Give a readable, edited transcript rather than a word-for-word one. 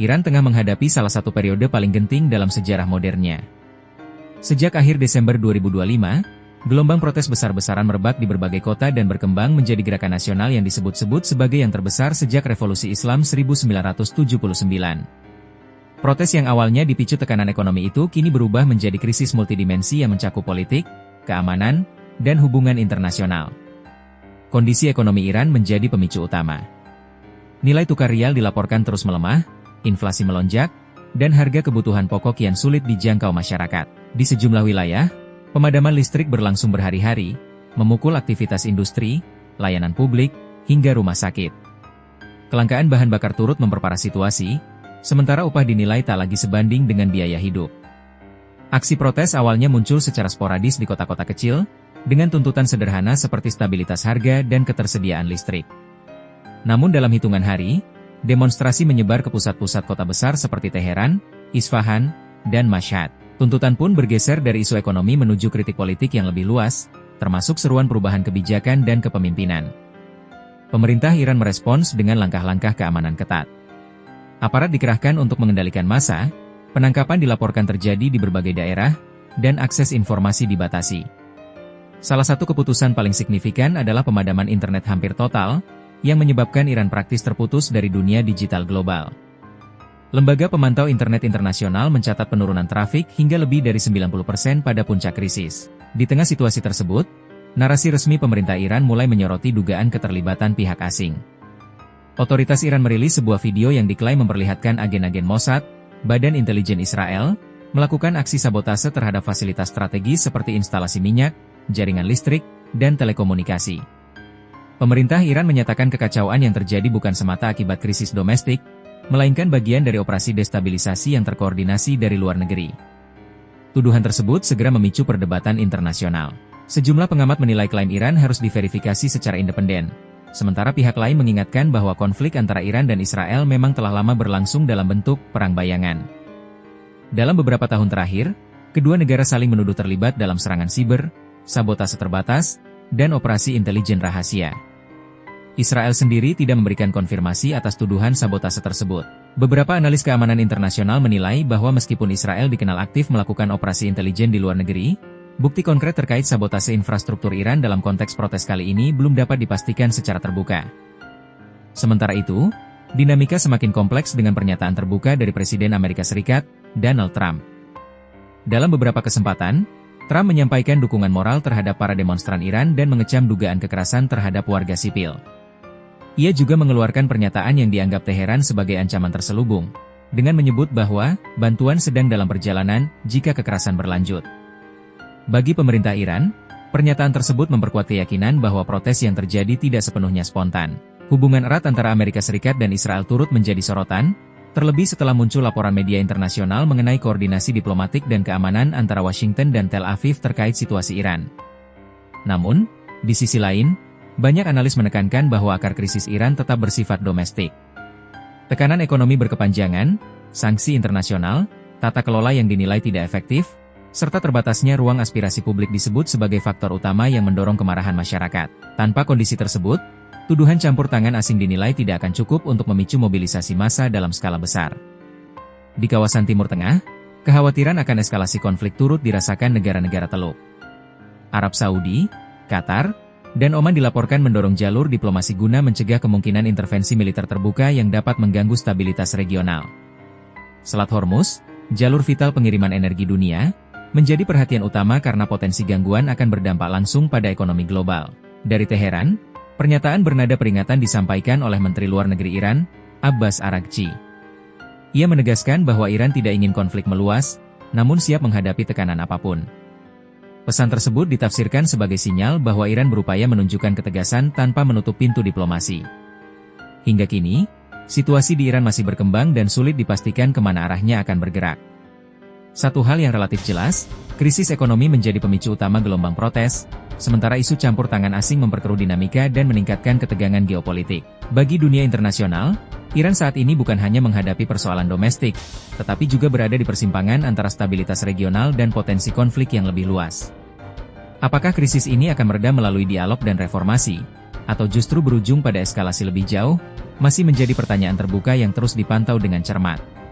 Iran tengah menghadapi salah satu periode paling genting dalam sejarah modernnya. Sejak akhir Desember 2025, gelombang protes besar-besaran merebak di berbagai kota dan berkembang menjadi gerakan nasional yang disebut-sebut sebagai yang terbesar sejak Revolusi Islam 1979. Protes yang awalnya dipicu tekanan ekonomi itu kini berubah menjadi krisis multidimensi yang mencakup politik, keamanan, dan hubungan internasional. Kondisi ekonomi Iran menjadi pemicu utama. Nilai tukar rial dilaporkan terus melemah, inflasi melonjak, dan harga kebutuhan pokok kian sulit dijangkau masyarakat. Di sejumlah wilayah, pemadaman listrik berlangsung berhari-hari, memukul aktivitas industri, layanan publik, hingga rumah sakit. Kelangkaan bahan bakar turut memperparah situasi, sementara upah dinilai tak lagi sebanding dengan biaya hidup. Aksi protes awalnya muncul secara sporadis di kota-kota kecil, dengan tuntutan sederhana seperti stabilitas harga dan ketersediaan listrik. Namun dalam hitungan hari, demonstrasi menyebar ke pusat-pusat kota besar seperti Teheran, Isfahan, dan Mashhad. Tuntutan pun bergeser dari isu ekonomi menuju kritik politik yang lebih luas, termasuk seruan perubahan kebijakan dan kepemimpinan. Pemerintah Iran merespons dengan langkah-langkah keamanan ketat. Aparat dikerahkan untuk mengendalikan massa, penangkapan dilaporkan terjadi di berbagai daerah, dan akses informasi dibatasi. Salah satu keputusan paling signifikan adalah pemadaman internet hampir total, yang menyebabkan Iran praktis terputus dari dunia digital global. Lembaga Pemantau Internet Internasional mencatat penurunan trafik hingga lebih dari 90% pada puncak krisis. Di tengah situasi tersebut, narasi resmi pemerintah Iran mulai menyoroti dugaan keterlibatan pihak asing. Otoritas Iran merilis sebuah video yang diklaim memperlihatkan agen-agen Mossad, Badan Intelijen Israel, melakukan aksi sabotase terhadap fasilitas strategis seperti instalasi minyak, jaringan listrik, dan telekomunikasi. Pemerintah Iran menyatakan kekacauan yang terjadi bukan semata akibat krisis domestik, melainkan bagian dari operasi destabilisasi yang terkoordinasi dari luar negeri. Tuduhan tersebut segera memicu perdebatan internasional. Sejumlah pengamat menilai klaim Iran harus diverifikasi secara independen, sementara pihak lain mengingatkan bahwa konflik antara Iran dan Israel memang telah lama berlangsung dalam bentuk perang bayangan. Dalam beberapa tahun terakhir, kedua negara saling menuduh terlibat dalam serangan siber, sabotase terbatas, dan operasi intelijen rahasia. Israel sendiri tidak memberikan konfirmasi atas tuduhan sabotase tersebut. Beberapa analis keamanan internasional menilai bahwa meskipun Israel dikenal aktif melakukan operasi intelijen di luar negeri, bukti konkret terkait sabotase infrastruktur Iran dalam konteks protes kali ini belum dapat dipastikan secara terbuka. Sementara itu, dinamika semakin kompleks dengan pernyataan terbuka dari Presiden Amerika Serikat, Donald Trump. Dalam beberapa kesempatan, Trump menyampaikan dukungan moral terhadap para demonstran Iran dan mengecam dugaan kekerasan terhadap warga sipil. Ia juga mengeluarkan pernyataan yang dianggap Teheran sebagai ancaman terselubung, dengan menyebut bahwa bantuan sedang dalam perjalanan jika kekerasan berlanjut. Bagi pemerintah Iran, pernyataan tersebut memperkuat keyakinan bahwa protes yang terjadi tidak sepenuhnya spontan. Hubungan erat antara Amerika Serikat dan Israel turut menjadi sorotan, terlebih setelah muncul laporan media internasional mengenai koordinasi diplomatik dan keamanan antara Washington dan Tel Aviv terkait situasi Iran. Namun, di sisi lain, banyak analis menekankan bahwa akar krisis Iran tetap bersifat domestik. Tekanan ekonomi berkepanjangan, sanksi internasional, tata kelola yang dinilai tidak efektif, serta terbatasnya ruang aspirasi publik disebut sebagai faktor utama yang mendorong kemarahan masyarakat. Tanpa kondisi tersebut, tuduhan campur tangan asing dinilai tidak akan cukup untuk memicu mobilisasi massa dalam skala besar. Di kawasan Timur Tengah, kekhawatiran akan eskalasi konflik turut dirasakan negara-negara Teluk. Arab Saudi, Qatar, dan Oman dilaporkan mendorong jalur diplomasi guna mencegah kemungkinan intervensi militer terbuka yang dapat mengganggu stabilitas regional. Selat Hormuz, jalur vital pengiriman energi dunia, menjadi perhatian utama karena potensi gangguan akan berdampak langsung pada ekonomi global. Dari Teheran, pernyataan bernada peringatan disampaikan oleh Menteri Luar Negeri Iran, Abbas Araghchi. Ia menegaskan bahwa Iran tidak ingin konflik meluas, namun siap menghadapi tekanan apapun. Pesan tersebut ditafsirkan sebagai sinyal bahwa Iran berupaya menunjukkan ketegasan tanpa menutup pintu diplomasi. Hingga kini, situasi di Iran masih berkembang dan sulit dipastikan kemana arahnya akan bergerak. Satu hal yang relatif jelas, krisis ekonomi menjadi pemicu utama gelombang protes, sementara isu campur tangan asing memperkeruh dinamika dan meningkatkan ketegangan geopolitik. Bagi dunia internasional, Iran saat ini bukan hanya menghadapi persoalan domestik, tetapi juga berada di persimpangan antara stabilitas regional dan potensi konflik yang lebih luas. Apakah krisis ini akan mereda melalui dialog dan reformasi, atau justru berujung pada eskalasi lebih jauh? masih menjadi pertanyaan terbuka yang terus dipantau dengan cermat.